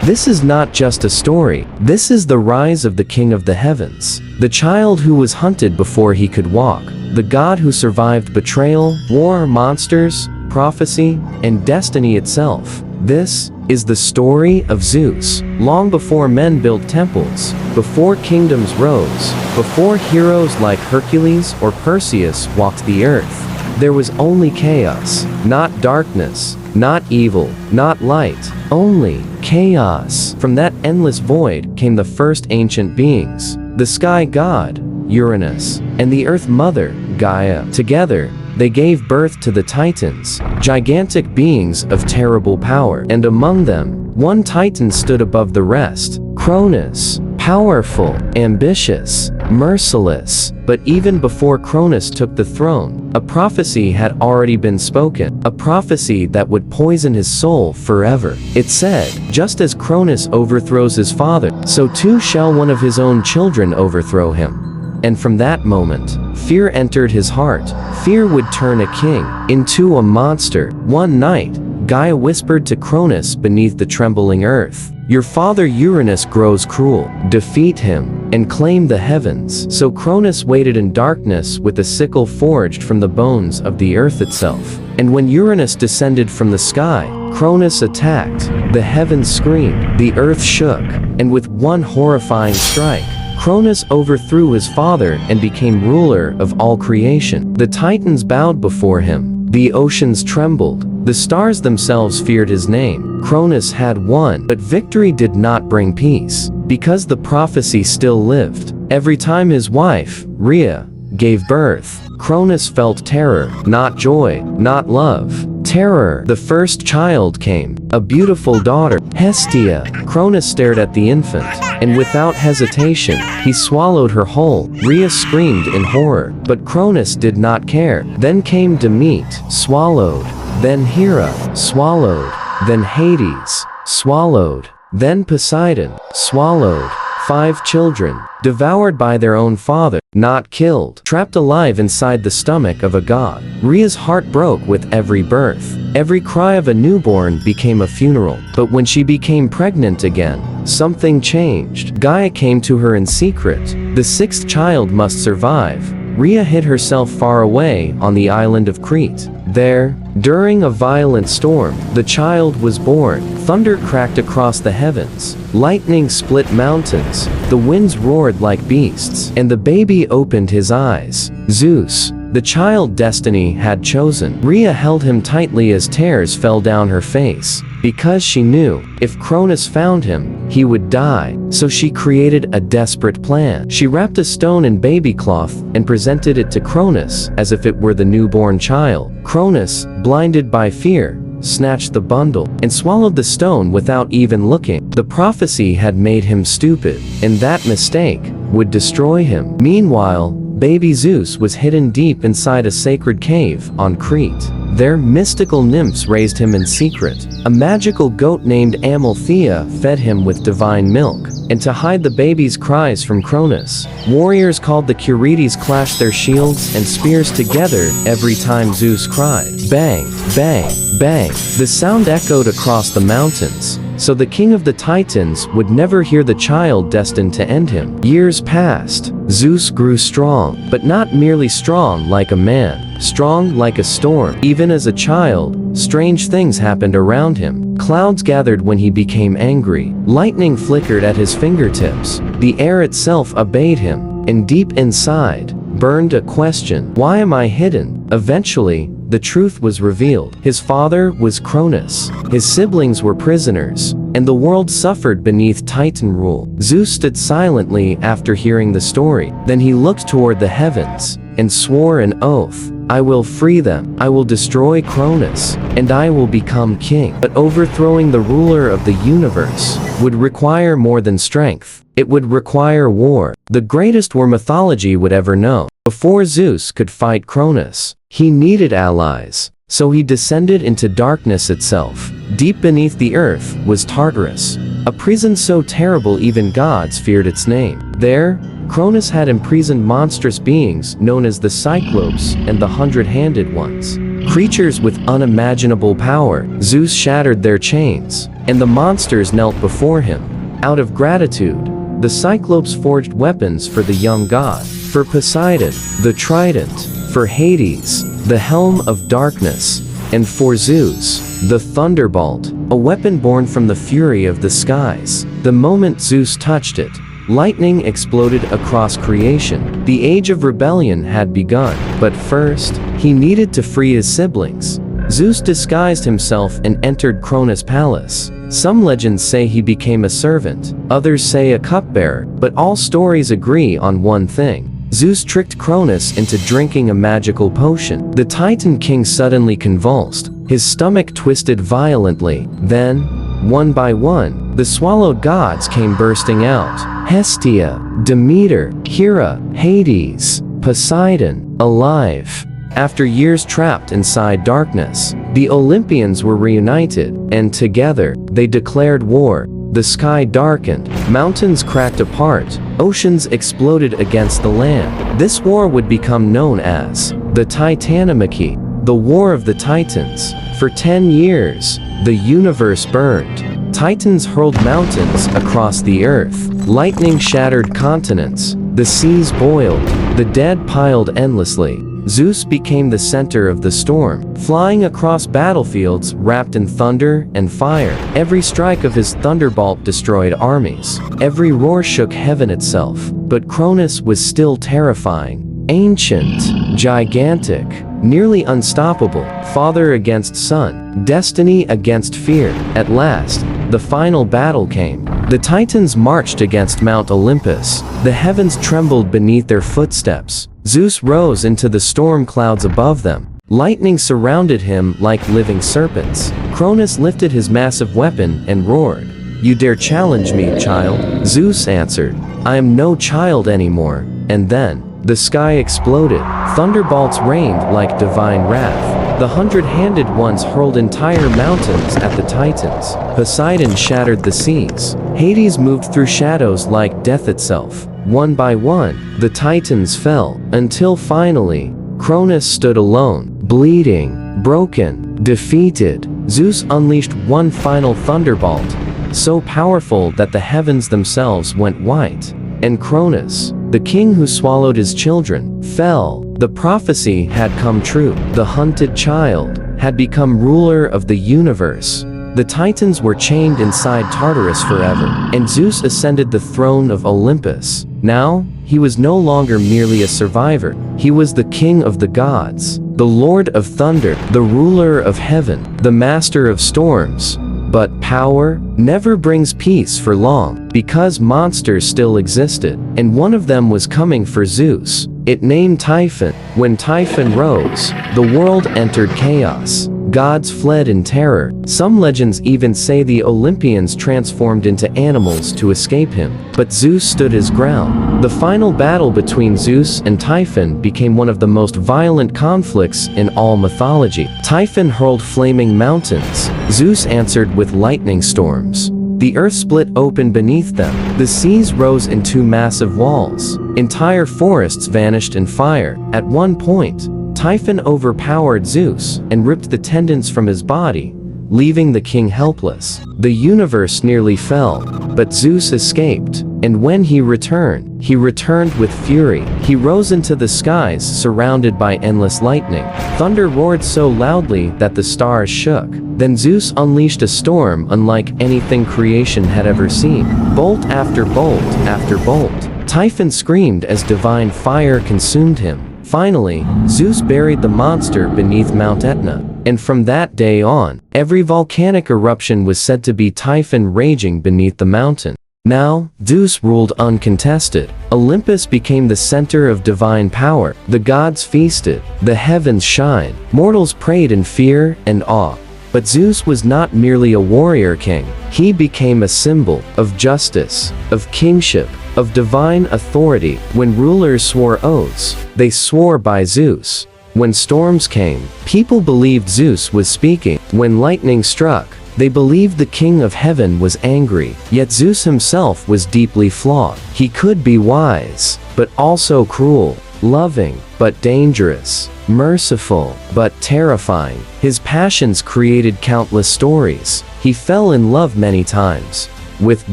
This is not just a story. This is the rise of the King of the Heavens. The child who was hunted before he could walk. The god who survived betrayal, war, monsters, prophecy, and destiny itself. This is the story of Zeus. Long before men built temples, before kingdoms rose, before heroes like Hercules or Perseus walked the earth, there was only chaos, not darkness, not evil, not light, only chaos. From that endless void came the first ancient beings, the sky god, Uranus, and the earth mother, Gaia. Together, they gave birth to the Titans, gigantic beings of terrible power. And among them, one Titan stood above the rest, Cronus, powerful, ambitious, merciless. But even before Cronus took the throne, a prophecy had already been spoken, a prophecy that would poison his soul forever. It said, just as Cronus overthrows his father, so too shall one of his own children overthrow him. And from that moment, fear entered his heart. Fear would turn a king into a monster. One night, Gaia whispered to Cronus beneath the trembling earth, "Your father Uranus grows cruel. Defeat him and claim the heavens." So Cronus waited in darkness with a sickle forged from the bones of the earth itself. And when Uranus descended from the sky, Cronus attacked. The heavens screamed, the earth shook, and with one horrifying strike, Cronus overthrew his father and became ruler of all creation. The Titans bowed before him. The oceans trembled. The stars themselves feared his name. Cronus had won, but victory did not bring peace, because the prophecy still lived. Every time his wife, Rhea, gave birth, Cronus felt terror, not joy, not love. Terror. The first child came, a beautiful daughter, Hestia. Cronus stared at the infant, and without hesitation, he swallowed her whole. Rhea screamed in horror, but Cronus did not care. Then came Demeter, swallowed. Then Hera, swallowed. Then Hades, swallowed. Then Poseidon, swallowed. 5 children, devoured by their own father, not killed, trapped alive inside the stomach of a god. Rhea's heart broke with every birth. Every cry of a newborn became a funeral. But when she became pregnant again, something changed. Gaia came to her in secret. The 6th child must survive. Rhea hid herself far away on the island of Crete. There, during a violent storm, the child was born. Thunder cracked across the heavens. Lightning split mountains. The winds roared like beasts. And the baby opened his eyes. Zeus, the child destiny had chosen. Rhea held him tightly as tears fell down her face, because she knew, if Cronus found him, he would die. So she created a desperate plan. She wrapped a stone in baby cloth and presented it to Cronus as if it were the newborn child. Cronus, blinded by fear, snatched the bundle and swallowed the stone without even looking. The prophecy had made him stupid, and that mistake would destroy him. Meanwhile, baby Zeus was hidden deep inside a sacred cave on Crete. There, mystical nymphs raised him in secret. A magical goat named Amalthea fed him with divine milk. And to hide the baby's cries from Cronus, warriors called the Curetes clashed their shields and spears together every time Zeus cried. Bang, bang, bang. The sound echoed across the mountains, so the king of the Titans would never hear the child destined to end him. Years passed. Zeus grew strong, but not merely strong like a man, strong like a storm. Even as a child, strange things happened around him. Clouds gathered when he became angry. Lightning flickered at his fingertips. The air itself obeyed him, and deep inside burned a question. Why am I hidden? Eventually, the truth was revealed. His father was Cronus. His siblings were prisoners, and the world suffered beneath Titan rule. Zeus stood silently after hearing the story. Then he looked toward the heavens and swore an oath. I will free them. I will destroy Cronus, and I will become king. But overthrowing the ruler of the universe would require more than strength. It would require war, the greatest war mythology would ever know. Before Zeus could fight Cronus, he needed allies. So he descended into darkness itself. Deep beneath the earth was Tartarus, a prison so terrible even gods feared its name. There, Cronus had imprisoned monstrous beings known as the Cyclopes and the 100-handed ones. Creatures with unimaginable power, Zeus shattered their chains, and the monsters knelt before him. Out of gratitude, the Cyclopes forged weapons for the young god. For Poseidon, the trident. For Hades, the helm of darkness. And for Zeus, the Thunderbolt, a weapon born from the fury of the skies. The moment Zeus touched it, lightning exploded across creation. The age of rebellion had begun, but first, he needed to free his siblings. Zeus disguised himself and entered Cronus' palace. Some legends say he became a servant, others say a cupbearer, but all stories agree on one thing. Zeus tricked Cronus into drinking a magical potion. The Titan King suddenly convulsed, his stomach twisted violently. Then, one by one, the swallowed gods came bursting out. Hestia, Demeter, Hera, Hades, Poseidon, alive. After years trapped inside darkness, the Olympians were reunited, and together, they declared war. The sky darkened, mountains cracked apart, oceans exploded against the land. This war would become known as the Titanomachy, the War of the Titans. For 10 years, the universe burned. Titans hurled mountains across the earth. Lightning shattered continents. The seas boiled. The dead piled endlessly. Zeus became the center of the storm, flying across battlefields wrapped in thunder and fire. Every strike of his thunderbolt destroyed armies. Every roar shook heaven itself. But Cronus was still terrifying. Ancient, gigantic, nearly unstoppable. Father against son, destiny against fear. At last, the final battle came. The Titans marched against Mount Olympus. The heavens trembled beneath their footsteps. Zeus rose into the storm clouds above them. Lightning surrounded him like living serpents. Cronus lifted his massive weapon and roared, "You dare challenge me, child?" Zeus answered, "I am no child anymore." And then, the sky exploded. Thunderbolts rained like divine wrath. The 100-handed ones hurled entire mountains at the Titans. Poseidon shattered the seas. Hades moved through shadows like death itself. One by one, the Titans fell, until finally, Cronus stood alone, bleeding, broken, defeated. Zeus unleashed one final thunderbolt, so powerful that the heavens themselves went white. And Cronus, the king who swallowed his children, fell. The prophecy had come true. The hunted child had become ruler of the universe. The Titans were chained inside Tartarus forever, and Zeus ascended the throne of Olympus. Now, he was no longer merely a survivor. He was the king of the gods, the lord of thunder, the ruler of heaven, the master of storms. But power never brings peace for long, because monsters still existed, and one of them was coming for Zeus. It named Typhon. When Typhon rose, the world entered chaos. Gods fled in terror. Some legends even say the Olympians transformed into animals to escape him. But Zeus stood his ground. The final battle between Zeus and Typhon became one of the most violent conflicts in all mythology. Typhon hurled flaming mountains. Zeus answered with lightning storms. The earth split open beneath them. The seas rose into massive walls. Entire forests vanished in fire. At one point, Typhon overpowered Zeus and ripped the tendons from his body, leaving the king helpless. The universe nearly fell, but Zeus escaped, and when he returned with fury. He rose into the skies surrounded by endless lightning. Thunder roared so loudly that the stars shook. Then Zeus unleashed a storm unlike anything creation had ever seen. Bolt after bolt after bolt. Typhon screamed as divine fire consumed him. Finally, Zeus buried the monster beneath Mount Etna, and from that day on, every volcanic eruption was said to be Typhon raging beneath the mountain. Now, Zeus ruled uncontested. Olympus became the center of divine power. The gods feasted, the heavens shined, mortals prayed in fear and awe. But Zeus was not merely a warrior king. He became a symbol of justice, of kingship, of divine authority. When rulers swore oaths, they swore by Zeus. When storms came, people believed Zeus was speaking. When lightning struck, they believed the king of heaven was angry. Yet Zeus himself was deeply flawed. He could be wise, but also cruel, loving, but dangerous. merciful, but terrifying. His passions created countless stories. He fell in love many times with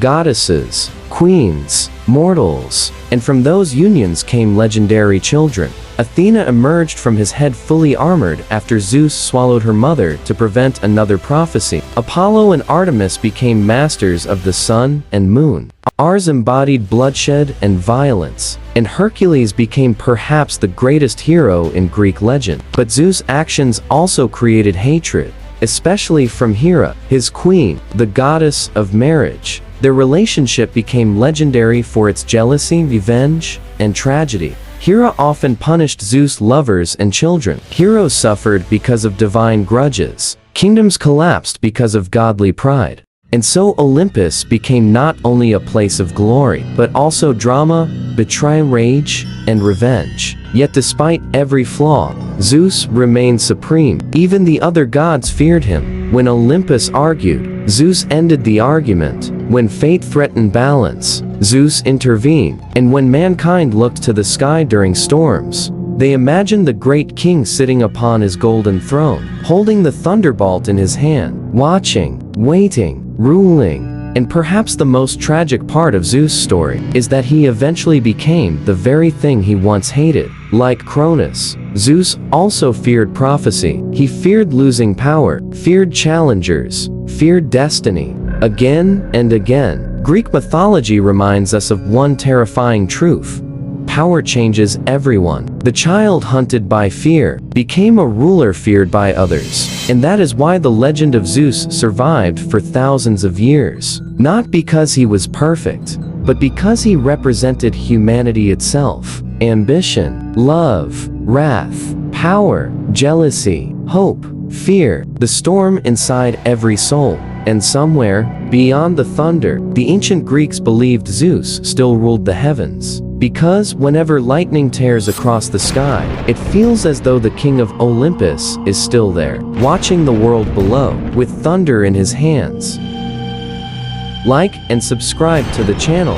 goddesses, queens, mortals, and from those unions came legendary children. Athena emerged from his head fully armored after Zeus swallowed her mother to prevent another prophecy. Apollo and Artemis became masters of the sun and moon. Mars embodied bloodshed and violence, and Hercules became perhaps the greatest hero in Greek legend. But Zeus' actions also created hatred, especially from Hera, his queen, the goddess of marriage. Their relationship became legendary for its jealousy, revenge, and tragedy. Hera often punished Zeus' lovers and children. Heroes suffered because of divine grudges. Kingdoms collapsed because of godly pride. And so Olympus became not only a place of glory, but also drama, betrayal, rage, and revenge. Yet despite every flaw, Zeus remained supreme. Even the other gods feared him. When Olympus argued, Zeus ended the argument. When fate threatened balance, Zeus intervened. And when mankind looked to the sky during storms, they imagined the great king sitting upon his golden throne, holding the thunderbolt in his hand, watching, waiting, ruling. And perhaps the most tragic part of Zeus' story is that he eventually became the very thing he once hated. Like Cronus, Zeus also feared prophecy. He feared losing power, feared challengers, feared destiny. Again and again, Greek mythology reminds us of one terrifying truth. Power changes everyone. The child hunted by fear became a ruler feared by others. And that is why the legend of Zeus survived for thousands of years. Not because he was perfect, but because he represented humanity itself. Ambition, love, wrath, power, jealousy, hope, fear, the storm inside every soul. And somewhere, beyond the thunder, the ancient Greeks believed Zeus still ruled the heavens. Because whenever lightning tears across the sky, it feels as though the king of Olympus is still there, watching the world below, with thunder in his hands. Like and subscribe to the channel.